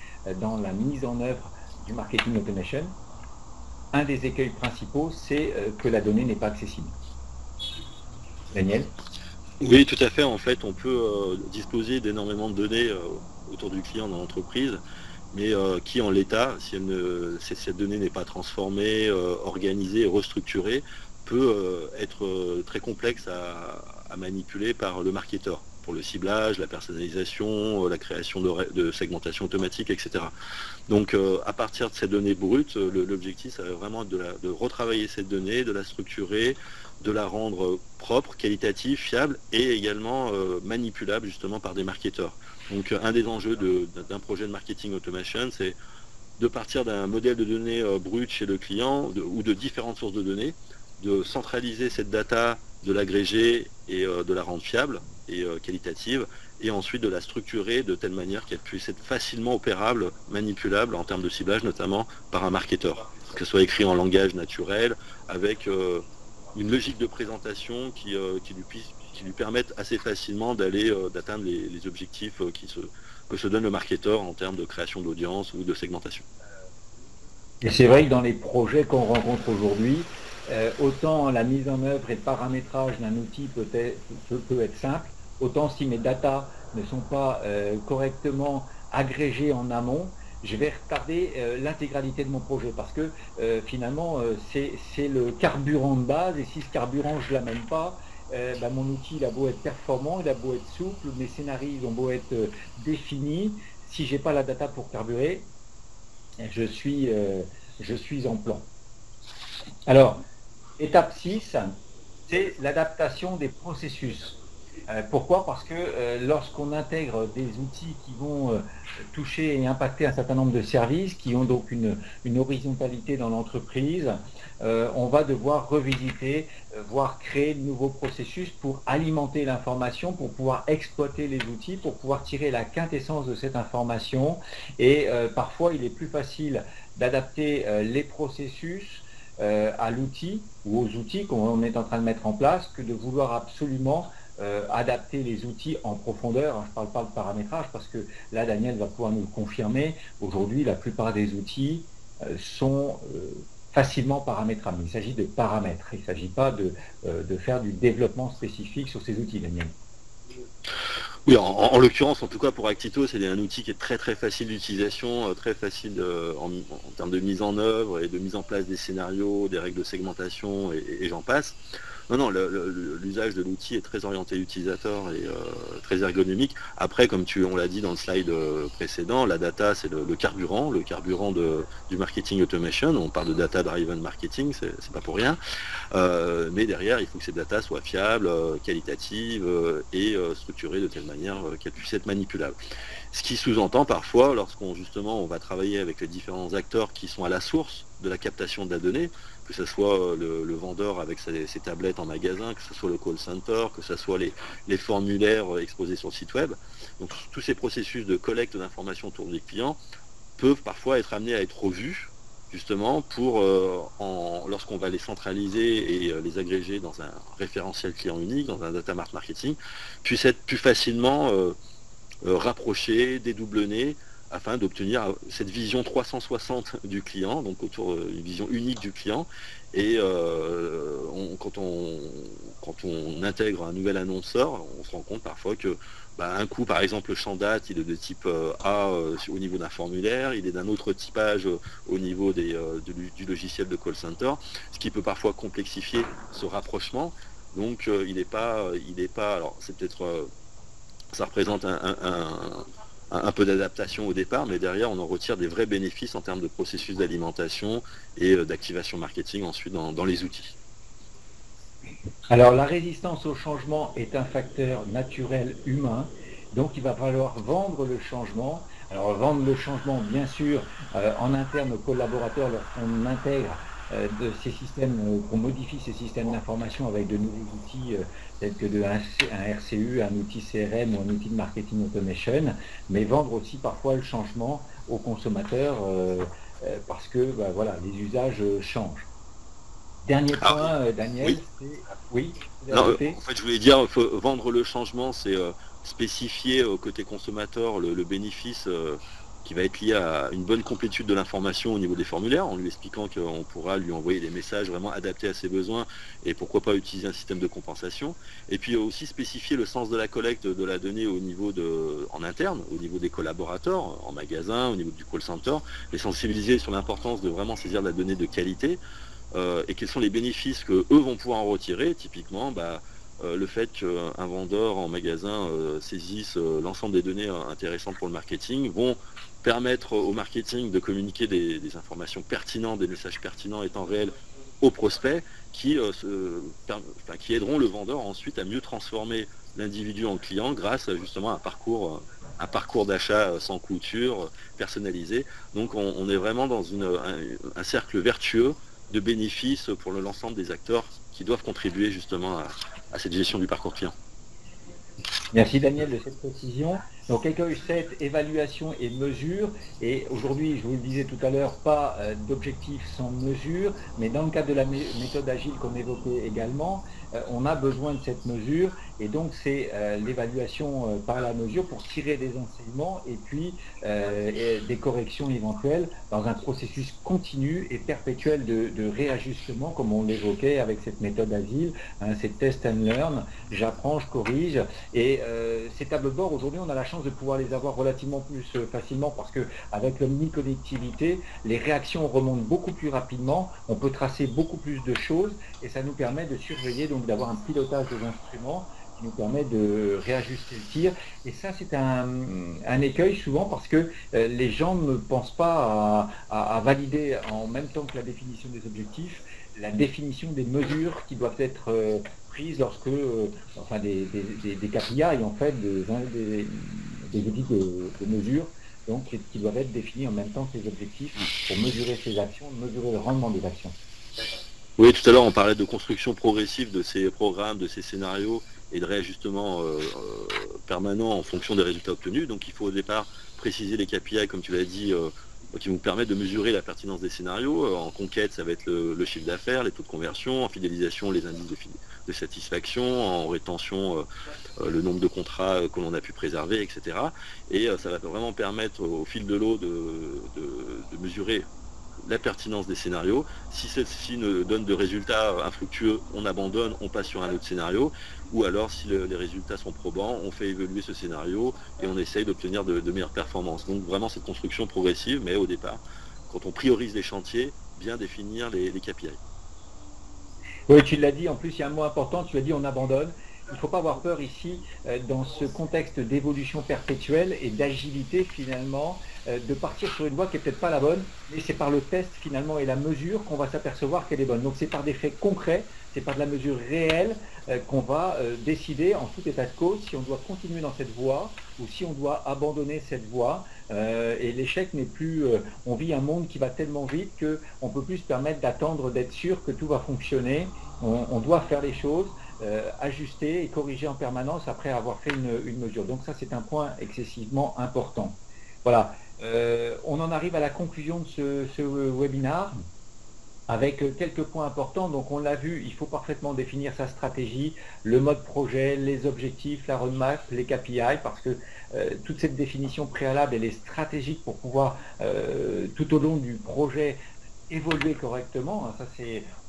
dans la mise en œuvre du marketing automation, un des écueils principaux, c'est que la donnée n'est pas accessible. Daniel? Oui, tout à fait. En fait, on peut disposer d'énormément de données autour du client dans l'entreprise, mais qui en l'état, si cette donnée n'est pas transformée, organisée, restructurée, peut être très complexe à manipuler par le marketeur. pour le ciblage, la personnalisation, la création de segmentation automatique, etc. Donc à partir de ces données brutes, l'objectif, ça va vraiment de retravailler cette donnée, de la structurer, de la rendre propre, qualitative, fiable et également manipulable justement par des marketeurs. Donc un des enjeux d'un projet de marketing automation, c'est de partir d'un modèle de données brut chez le client ou de différentes sources de données, de centraliser cette data, de l'agréger et de la rendre fiable et qualitative, et ensuite de la structurer de telle manière qu'elle puisse être facilement opérable, manipulable en termes de ciblage, notamment par un marketeur, que ce soit écrit en langage naturel, avec une logique de présentation qui lui permette assez facilement d'atteindre les objectifs que se donne le marketeur en termes de création d'audience ou de segmentation. Et c'est vrai que dans les projets qu'on rencontre aujourd'hui, autant la mise en œuvre et le paramétrage d'un outil peut être simple, autant si mes datas ne sont pas correctement agrégées en amont, je vais retarder l'intégralité de mon projet parce que finalement c'est le carburant de base, et si ce carburant je ne l'amène pas, mon outil il a beau être performant, il a beau être souple, mes scénarios ils ont beau être définis, si j'ai pas la data pour carburer, je suis en plan. Alors, étape 6, c'est l'adaptation des processus. Pourquoi? Parce que lorsqu'on intègre des outils qui vont toucher et impacter un certain nombre de services, qui ont donc une horizontalité dans l'entreprise, on va devoir revisiter, voire créer de nouveaux processus pour alimenter l'information, pour pouvoir exploiter les outils, pour pouvoir tirer la quintessence de cette information. Et parfois, il est plus facile d'adapter les processus à l'outil ou aux outils qu'on est en train de mettre en place que de vouloir absolument adapter les outils en profondeur. Je ne parle pas de paramétrage parce que là, Daniel va pouvoir nous le confirmer. Aujourd'hui, la plupart des outils sont facilement paramétrables. Il s'agit de paramètres. Il ne s'agit pas de faire du développement spécifique sur ces outils, Daniel. Oui, en l'occurrence, en tout cas pour Actito, c'est un outil qui est très très facile d'utilisation, très facile en termes de mise en œuvre et de mise en place des scénarios, des règles de segmentation et j'en passe. Non, l'usage de l'outil est très orienté utilisateur et très ergonomique. Après, comme on l'a dit dans le slide précédent, la data c'est le carburant du marketing automation. On parle de data driven marketing, c'est pas pour rien. Mais derrière, il faut que ces data soient fiables, qualitatives et structurées de telle manière qu'elles puissent être manipulables. Ce qui sous-entend parfois, lorsqu'on va travailler avec les différents acteurs qui sont à la source de la captation de la donnée, que ce soit le vendeur avec ses tablettes en magasin, que ce soit le call center, que ce soit les formulaires exposés sur le site web. Donc tous ces processus de collecte d'informations autour des clients peuvent parfois être amenés à être revus, justement, pour lorsqu'on va les centraliser et les agréger dans un référentiel client unique, dans un data mart marketing, puissent être plus facilement rapprochés, dédoublonnés, afin d'obtenir cette vision 360 du client, donc autour d'une vision unique du client. Et quand on intègre un nouvel annonceur, on se rend compte parfois que un coup, par exemple, le champ date, il est de type A au niveau d'un formulaire, il est d'un autre typage au niveau du logiciel de call center, ce qui peut parfois complexifier ce rapprochement. Donc il n'est pas, alors c'est peut-être, ça représente un peu d'adaptation au départ, mais derrière on en retire des vrais bénéfices en termes de processus d'alimentation et d'activation marketing ensuite dans les outils. Alors la résistance au changement est un facteur naturel humain, donc il va falloir vendre le changement. Alors vendre le changement bien sûr en interne aux collaborateurs lorsqu'on intègre de ces systèmes, qu'on modifie ces systèmes d'information avec de nouveaux outils tels que un RCU, un outil CRM ou un outil de marketing automation, mais vendre aussi parfois le changement aux consommateurs parce que voilà, les usages changent. Dernier point, Daniel, oui. Non, en fait, je voulais dire, vendre le changement, c'est spécifier au côté consommateur le bénéfice qui va être lié à une bonne complétude de l'information au niveau des formulaires, en lui expliquant qu'on pourra lui envoyer des messages vraiment adaptés à ses besoins et pourquoi pas utiliser un système de compensation. Et puis aussi spécifier le sens de la collecte de la donnée au niveau en interne, au niveau des collaborateurs, en magasin, au niveau du call center, les sensibiliser sur l'importance de vraiment saisir de la donnée de qualité et quels sont les bénéfices qu'eux vont pouvoir en retirer. Typiquement, le fait qu'un vendeur en magasin saisisse l'ensemble des données intéressantes pour le marketing vont permettre au marketing de communiquer des informations pertinentes, des messages pertinents et temps réel aux prospects qui aideront le vendeur ensuite à mieux transformer l'individu en client grâce justement à un parcours d'achat sans couture, personnalisé. Donc on est vraiment dans un cercle vertueux de bénéfices pour l'ensemble des acteurs qui doivent contribuer justement à cette gestion du parcours client. Merci Daniel de cette précision. Donc Accueil 7, évaluation et mesure. Et aujourd'hui, je vous le disais tout à l'heure, pas d'objectif sans mesure, mais dans le cadre de la méthode agile qu'on évoquait également, on a besoin de cette mesure. Et donc c'est l'évaluation par la mesure pour tirer des enseignements et puis des corrections éventuelles dans un processus continu et perpétuel de réajustement, comme on l'évoquait avec cette méthode agile. C'est test and learn, j'apprends, je corrige. Et ces tableaux de bord, aujourd'hui, on a la chance de pouvoir les avoir relativement plus facilement parce qu'avec l'omniconnectivité, les réactions remontent beaucoup plus rapidement, on peut tracer beaucoup plus de choses et ça nous permet de surveiller, donc d'avoir un pilotage des instruments qui nous permet de réajuster le tir. Et ça, c'est un écueil souvent parce que les gens ne pensent pas à valider en même temps que la définition des objectifs, la définition des mesures qui doivent être prises lorsque, enfin des KPI en fait, des outils de mesure, donc qui doivent être définis en même temps que les objectifs pour mesurer ces actions, mesurer le rendement des actions. Oui, tout à l'heure on parlait de construction progressive de ces programmes, de ces scénarios et de réajustement permanent en fonction des résultats obtenus. Donc il faut au départ préciser les KPI, comme tu l'as dit, qui vous permettent de mesurer la pertinence des scénarios. En conquête, ça va être le chiffre d'affaires, les taux de conversion. En fidélisation, les indices de satisfaction. En rétention, le nombre de contrats que l'on a pu préserver, etc. Et ça va vraiment permettre au fil de l'eau de mesurer la pertinence des scénarios. Si celle-ci ne donne de résultats infructueux, on abandonne, on passe sur un autre scénario, ou alors si les résultats sont probants, on fait évoluer ce scénario et on essaye d'obtenir de meilleures performances. Donc vraiment cette construction progressive, mais au départ, quand on priorise les chantiers, bien définir les KPI. Oui, tu l'as dit, en plus il y a un mot important, tu as dit on abandonne. Il ne faut pas avoir peur ici, dans ce contexte d'évolution perpétuelle et d'agilité finalement, de partir sur une voie qui n'est peut-être pas la bonne, mais c'est par le test finalement et la mesure qu'on va s'apercevoir qu'elle est bonne. Donc c'est par des faits concrets, c'est par de la mesure réelle qu'on va décider en tout état de cause si on doit continuer dans cette voie ou si on doit abandonner cette voie. Et l'échec n'est plus... on vit un monde qui va tellement vite qu'on ne peut plus se permettre d'attendre, d'être sûr que tout va fonctionner. On doit faire les choses. Ajuster et corriger en permanence après avoir fait une mesure. Donc ça, c'est un point excessivement important. Voilà, on en arrive à la conclusion de ce webinaire avec quelques points importants. Donc on l'a vu, il faut parfaitement définir sa stratégie, le mode projet, les objectifs, la roadmap, les KPI, parce que toute cette définition préalable, elle est stratégique pour pouvoir, tout au long du projet, évoluer correctement. Ça,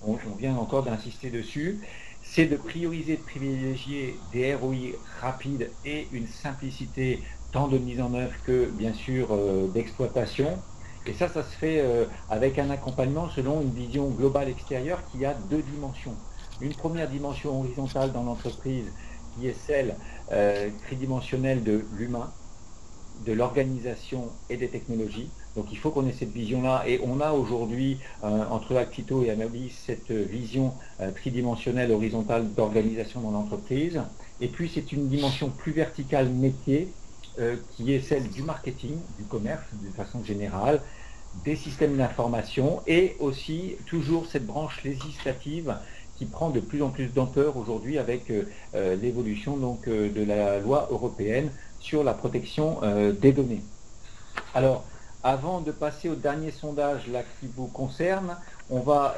on vient encore d'insister dessus. C'est de prioriser, de privilégier des ROI rapides et une simplicité tant de mise en œuvre que, bien sûr, d'exploitation. Et ça se fait avec un accompagnement selon une vision globale extérieure qui a deux dimensions. Une première dimension horizontale dans l'entreprise qui est celle tridimensionnelle de l'humain, de l'organisation et des technologies. Donc il faut qu'on ait cette vision-là, et on a aujourd'hui, entre Actito et Amabis, cette vision tridimensionnelle horizontale d'organisation dans l'entreprise. Et puis c'est une dimension plus verticale métier, qui est celle du marketing, du commerce, de façon générale, des systèmes d'information, et aussi toujours cette branche législative qui prend de plus en plus d'ampleur aujourd'hui avec l'évolution donc de la loi européenne sur la protection des données. Alors, avant de passer au dernier sondage là, qui vous concerne, on va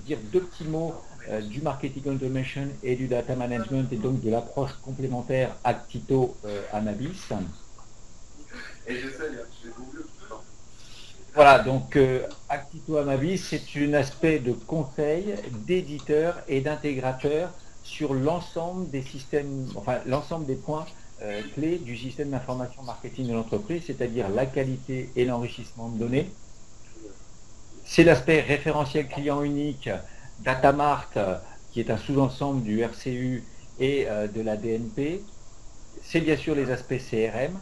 dire deux petits mots du marketing automation et du data management, et donc de l'approche complémentaire Actito-Amabis. Et je sais, je vais vous. Voilà, donc Actito-Amabis, c'est un aspect de conseil, d'éditeur et d'intégrateur sur l'ensemble des systèmes, enfin l'ensemble des points clés du système d'information marketing de l'entreprise, c'est-à-dire la qualité et l'enrichissement de données. C'est l'aspect référentiel client unique, Datamart, qui est un sous-ensemble du RCU et de la DNP, c'est bien sûr les aspects CRM,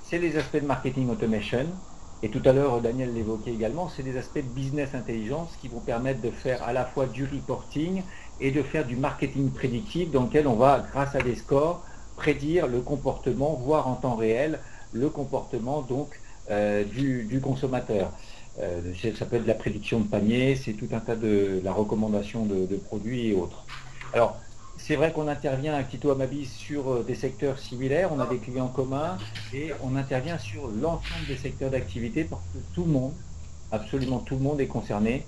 c'est les aspects de marketing automation, et tout à l'heure Daniel l'évoquait également, c'est des aspects de business intelligence qui vont permettre de faire à la fois du reporting et de faire du marketing prédictif dans lequel on va, grâce à des scores, prédire le comportement, voire en temps réel, le comportement donc du consommateur. Ça peut être de la prédiction de panier, c'est tout un tas de la recommandation de produits et autres. Alors, c'est vrai qu'on intervient à Actito Amabis sur des secteurs similaires, on a des clients communs et on intervient sur l'ensemble des secteurs d'activité parce que tout le monde, absolument tout le monde est concerné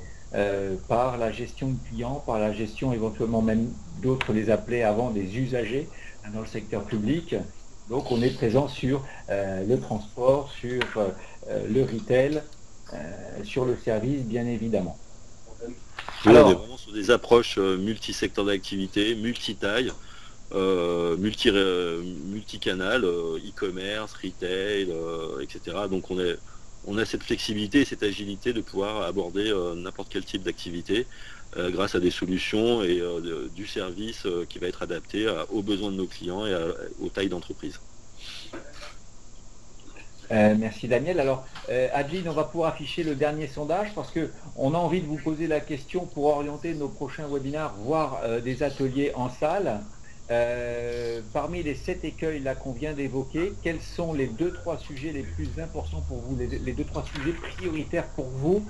par la gestion de clients, par la gestion éventuellement même d'autres les appelaient avant des usagers dans le secteur public. Donc on est présent sur le transport, sur le retail, sur le service bien évidemment. Alors, on est vraiment sur des approches multi-secteurs d'activité, multi-taille, multi-canal, e-commerce, retail, etc. Donc on a cette flexibilité et cette agilité de pouvoir aborder n'importe quel type d'activité grâce à des solutions et du service qui va être adapté aux besoins de nos clients et aux tailles d'entreprise. Merci Daniel. Alors Adeline, on va pouvoir afficher le dernier sondage parce qu'on a envie de vous poser la question pour orienter nos prochains webinaires, voire des ateliers en salle. Parmi les 7 écueils là qu'on vient d'évoquer, quels sont les 2-3 sujets les plus importants pour vous, les 2-3 sujets prioritaires pour vous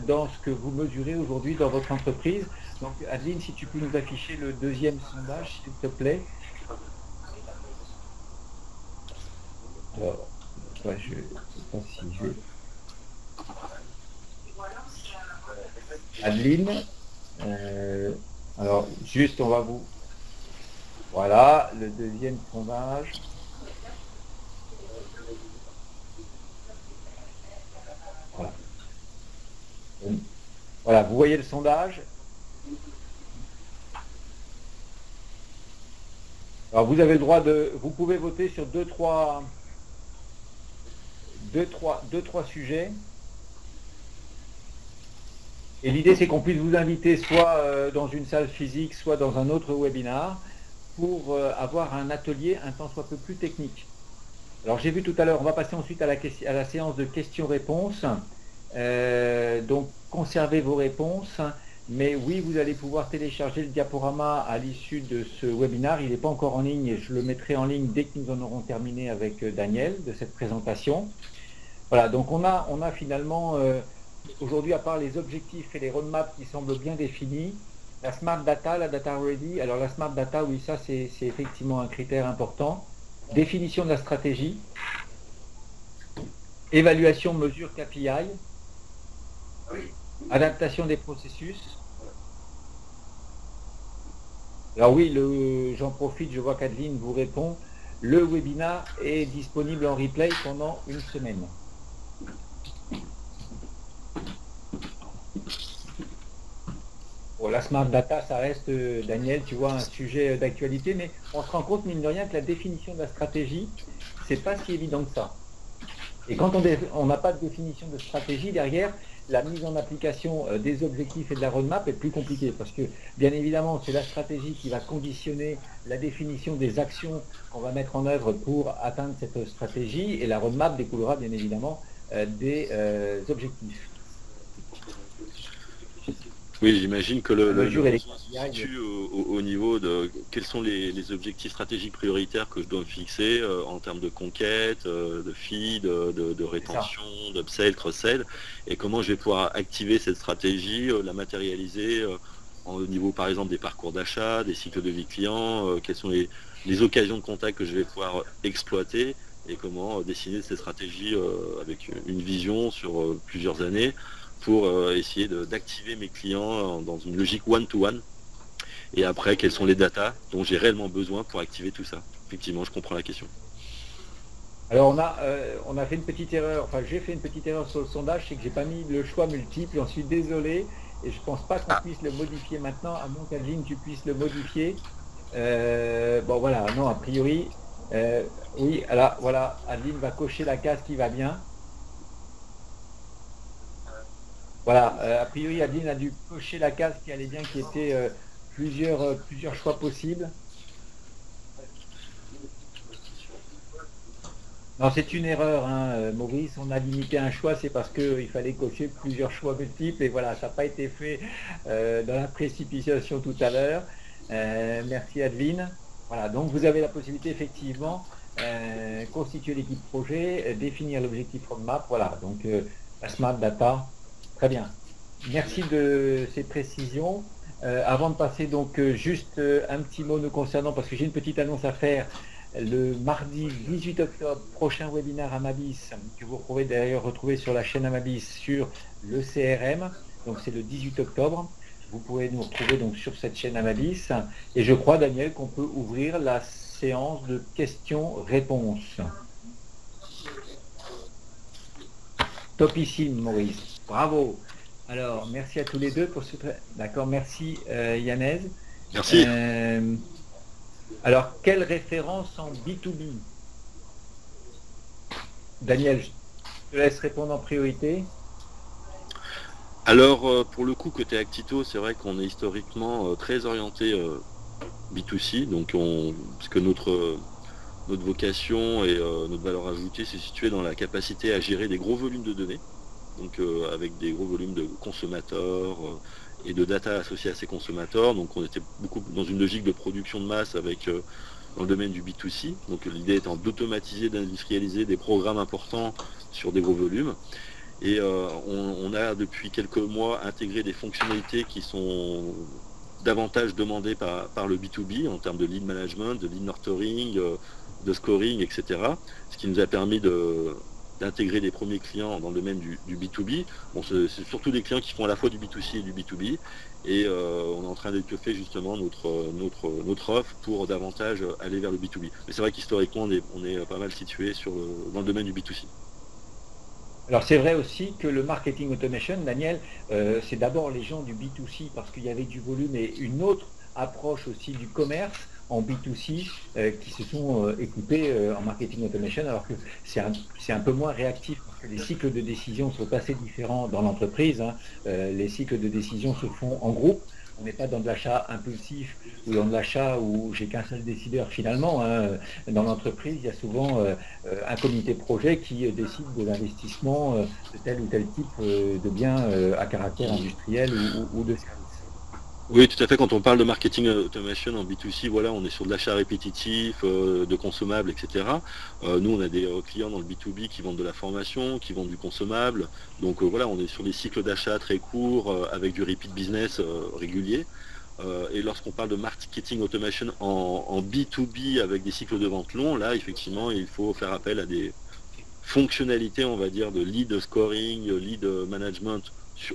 dans ce que vous mesurez aujourd'hui dans votre entreprise? Donc Adeline, si tu peux nous afficher le deuxième sondage, s'il te plaît. Alors, ouais, je ne sais pas si je... Adeline, alors juste on va vous... Voilà, le deuxième sondage. Voilà. Voilà, vous voyez le sondage. Alors vous avez le droit de... Vous pouvez voter sur deux, trois sujets. Et l'idée, c'est qu'on puisse vous inviter soit dans une salle physique, soit dans un autre webinar pour avoir un atelier un tant soit peu plus technique. Alors, j'ai vu tout à l'heure, on va passer ensuite à la séance de questions-réponses. Donc, conservez vos réponses. Mais oui, vous allez pouvoir télécharger le diaporama à l'issue de ce webinaire. Il n'est pas encore en ligne et je le mettrai en ligne dès que nous en aurons terminé avec Daniel de cette présentation. Voilà, donc on a finalement, aujourd'hui, à part les objectifs et les roadmaps qui semblent bien définis, la Smart Data, la Data Ready. Alors la Smart Data, oui, ça c'est effectivement un critère important. Définition de la stratégie, évaluation, mesure, KPI, adaptation des processus. Alors oui, j'en profite, je vois qu'Adeline vous répond. Le webinaire est disponible en replay pendant une semaine. Bon, la Smart Data, ça reste, Daniel, tu vois, un sujet d'actualité, mais on se rend compte, mine de rien, que la définition de la stratégie, c'est pas si évident que ça. Et quand on n'a pas de définition de stratégie, derrière, la mise en application des objectifs et de la roadmap est plus compliquée, parce que, bien évidemment, c'est la stratégie qui va conditionner la définition des actions qu'on va mettre en œuvre pour atteindre cette stratégie, et la roadmap découlera, bien évidemment, des objectifs. Oui, j'imagine que le besoin se situe au niveau de quels sont les objectifs stratégiques prioritaires que je dois me fixer en termes de conquête, de feed, de rétention, d'upsell, cross-sell, et comment je vais pouvoir activer cette stratégie, la matérialiser au niveau par exemple des parcours d'achat, des cycles de vie client, quelles sont les occasions de contact que je vais pouvoir exploiter et comment dessiner cette stratégie avec une vision sur plusieurs années pour essayer d'activer mes clients dans une logique one-to-one. Et après, quelles sont les datas dont j'ai réellement besoin pour activer tout ça? Effectivement, je comprends la question. Alors on a fait une petite erreur, enfin j'ai fait une petite erreur sur le sondage, c'est que j'ai pas mis le choix multiple, j'en suis désolé, et je pense pas qu'on puisse le modifier maintenant, à moins qu'Adeline tu puisses le modifier. Bon voilà, non, a priori, oui, alors voilà, Adeline va cocher la case qui va bien. Voilà, a priori, Adeline a dû cocher la case qui allait bien, qui était plusieurs choix possibles. Non, c'est une erreur, hein, Maurice. On a limité un choix, c'est parce qu'il fallait cocher plusieurs choix multiples. Et voilà, ça n'a pas été fait dans la précipitation tout à l'heure. Merci, Adeline. Voilà, donc vous avez la possibilité, effectivement, constituer l'équipe projet, définir l'objectif roadmap. Voilà, donc la Smart Data, très bien. Merci de ces précisions. Avant de passer, donc, juste un petit mot nous concernant, parce que j'ai une petite annonce à faire. Le mardi 18 octobre, prochain webinaire Amabis, que vous pouvez d'ailleurs retrouver sur la chaîne Amabis sur le CRM. Donc c'est le 18 octobre. Vous pouvez nous retrouver donc sur cette chaîne Amabis. Et je crois, Daniel, qu'on peut ouvrir la séance de questions-réponses. Topissime, Maurice. Bravo. Alors, merci à tous les deux pour ce... D'accord, merci Yanez. Merci. Alors, quelle référence en B2B? Daniel, je te laisse répondre en priorité. Alors, pour le coup, côté Actito, c'est vrai qu'on est historiquement très orienté B2C, donc parce que notre vocation et notre valeur ajoutée, c'est situé dans la capacité à gérer des gros volumes de données, donc avec des gros volumes de consommateurs et de data associés à ces consommateurs. Donc on était beaucoup dans une logique de production de masse avec dans le domaine du B2C. Donc l'idée étant d'automatiser, d'industrialiser des programmes importants sur des gros volumes. Et on a depuis quelques mois intégré des fonctionnalités qui sont davantage demandées par le B2B en termes de lead management, de lead nurturing, de scoring, etc. Ce qui nous a permis d'intégrer des premiers clients dans le domaine du B2B. Bon, c'est surtout des clients qui font à la fois du B2C et du B2B. Et on est en train d'étoffer justement notre offre pour davantage aller vers le B2B. Mais c'est vrai qu'historiquement, on est pas mal situé dans le domaine du B2C. Alors c'est vrai aussi que le marketing automation, Daniel, c'est d'abord les gens du B2C parce qu'il y avait du volume et une autre approche aussi du commerce en B2C qui se sont équipés en marketing automation, alors que c'est un peu moins réactif parce que les cycles de décision sont assez différents dans l'entreprise. Hein. Les cycles de décision se font en groupe. On n'est pas dans de l'achat impulsif ou dans de l'achat où j'ai qu'un seul décideur finalement. Hein. Dans l'entreprise, il y a souvent un comité projet qui décide de l'investissement de tel ou tel type de biens à caractère industriel ou de service. Oui, tout à fait. Quand on parle de marketing automation en B2C, voilà, on est sur de l'achat répétitif, de consommables, etc. Nous, on a des clients dans le B2B qui vendent de la formation, qui vendent du consommable. Donc voilà, on est sur des cycles d'achat très courts, avec du repeat business régulier. Et lorsqu'on parle de marketing automation en B2B avec des cycles de vente longs, là, effectivement, il faut faire appel à des fonctionnalités, on va dire, de lead scoring, lead management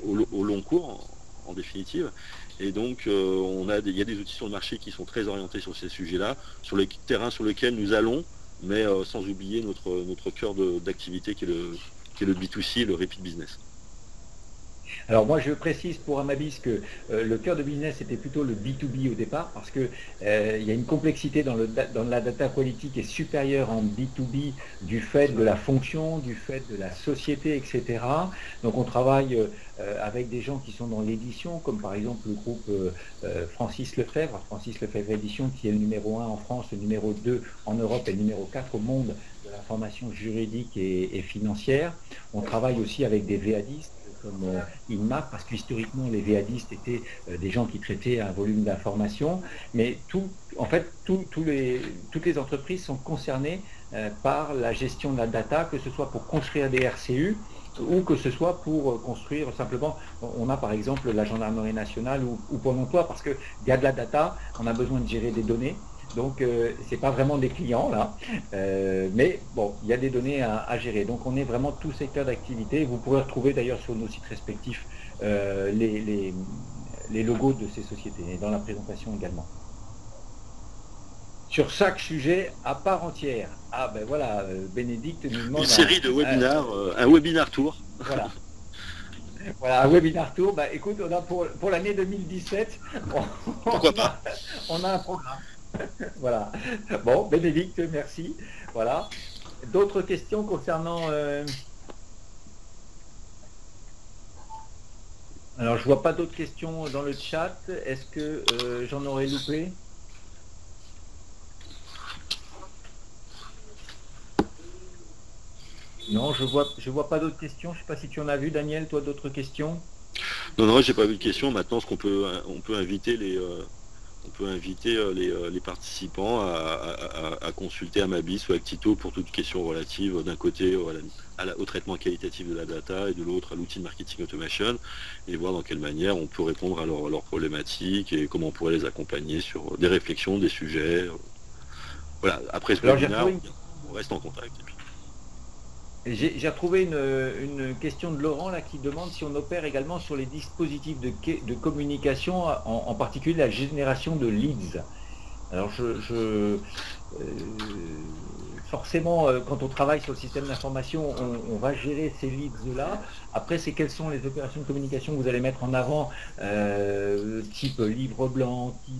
au long cours, en définitive. Et donc, il y a des outils sur le marché qui sont très orientés sur ces sujets-là, sur les terrains sur lesquels nous allons, mais sans oublier notre cœur d'activité qui est le B2C, le repeat business. Alors moi je précise pour Amabis que le cœur de business était plutôt le B2B au départ parce que il y a une complexité dans la data quality qui est supérieure en B2B du fait de la fonction, du fait de la société, etc. Donc on travaille avec des gens qui sont dans l'édition, comme par exemple le groupe Francis Lefebvre Édition qui est le numéro 1 en France, le numéro 2 en Europe et le numéro 4 au monde de l'information juridique et financière. On travaille aussi avec des VADistes comme INMAP, parce qu'historiquement les VADistes étaient des gens qui traitaient un volume d'informations, mais toutes les entreprises sont concernées par la gestion de la data, que ce soit pour construire des RCU ou que ce soit pour construire simplement, on a par exemple la gendarmerie nationale ou Pôle emploi, parce qu'il y a de la data, on a besoin de gérer des données. Donc, ce n'est pas vraiment des clients, là, mais bon, il y a des données à gérer. Donc, on est vraiment tout secteur d'activité. Vous pourrez retrouver d'ailleurs sur nos sites respectifs les logos de ces sociétés, et dans la présentation également. Sur chaque sujet à part entière. Ah ben voilà, Bénédicte nous demande... Une série de webinaires, un webinar tour. Voilà. Voilà, un webinar tour. Bah, écoute, on a pour l'année 2017, Pourquoi pas. On a un programme. Voilà. Bon, Bénédicte, merci. Voilà. D'autres questions concernant... Alors, je vois pas d'autres questions dans le chat. Est-ce que j'en aurais loupé? Non, je vois pas d'autres questions. Je ne sais pas si tu en as vu, Daniel, toi, d'autres questions? Non, j'ai pas vu de question. Maintenant, on peut inviter les participants à consulter Amabis ou Actito pour toute question relative d'un côté au traitement qualitatif de la data et de l'autre à l'outil de marketing automation, et voir dans quelle manière on peut répondre à leurs problématiques et comment on pourrait les accompagner sur des réflexions, des sujets. Voilà, après ce webinaire, on reste en contact. J'ai retrouvé une question de Laurent là, qui demande si on opère également sur les dispositifs de communication, en particulier la génération de leads. Alors forcément, quand on travaille sur le système d'information, on va gérer ces leads-là. Après, c'est quelles sont les opérations de communication que vous allez mettre en avant, type livre blanc, type...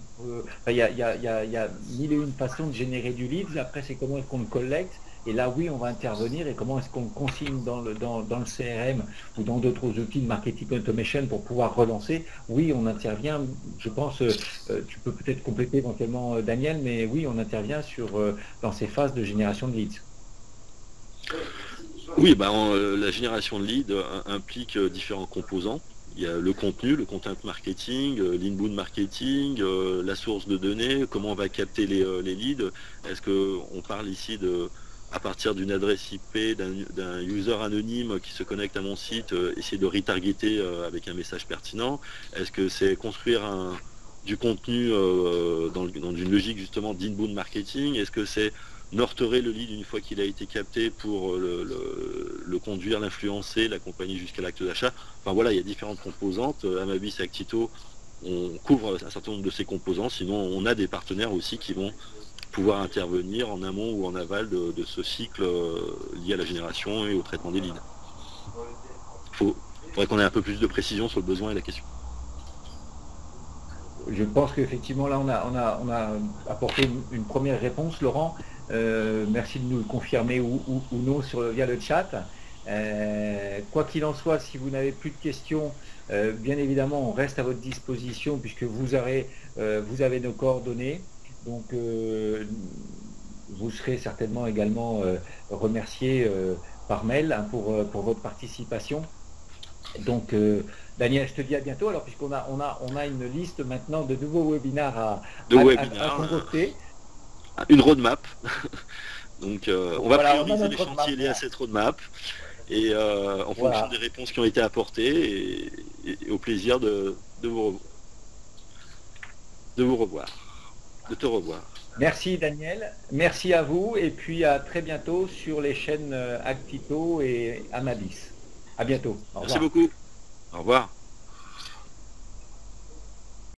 il y a mille et une façons de générer du lead. Après, c'est comment est-ce qu'on le collecte. Et là, oui, on va intervenir. Et comment est-ce qu'on le consigne dans le CRM ou dans d'autres outils de marketing automation pour pouvoir relancer? Oui, on intervient. Je pense, tu peux peut-être compléter éventuellement, Daniel, mais oui, on intervient dans ces phases de génération de leads. Oui, la génération de leads implique différents composants. Il y a le contenu, le content marketing, l'inbound marketing, la source de données, comment on va capter les leads. Est-ce qu'on parle ici à partir d'une adresse IP, d'un user anonyme qui se connecte à mon site, essayer de retargeter avec un message pertinent? Est-ce que c'est construire du contenu dans une logique justement d'inbound marketing? Est-ce que c'est nurturer le lead une fois qu'il a été capté pour le conduire, l'influencer, l'accompagner jusqu'à l'acte d'achat? Enfin voilà, il y a différentes composantes. Amabis et Actito, on couvre un certain nombre de ces composants. Sinon, on a des partenaires aussi qui vont pouvoir intervenir en amont ou en aval de ce cycle lié à la génération et au traitement des leads. Il faudrait qu'on ait un peu plus de précision sur le besoin et la question. Je pense qu'effectivement, là, on a apporté une première réponse, Laurent. Merci de nous le confirmer ou non via le chat. Quoi qu'il en soit, si vous n'avez plus de questions, bien évidemment, on reste à votre disposition puisque vous avez nos coordonnées. Donc, vous serez certainement également remercié par mail pour votre participation. Donc, Daniel, je te dis à bientôt. Alors, puisqu'on a une liste maintenant de nouveaux webinaires à concocter. Une roadmap. Donc, on va prioriser les chantiers liés à cette roadmap. Et en fonction des réponses qui ont été apportées, et au plaisir de vous revoir. De te revoir. Merci Daniel, merci à vous et puis à très bientôt sur les chaînes Actito et Amabis. À bientôt. Merci beaucoup. Au revoir.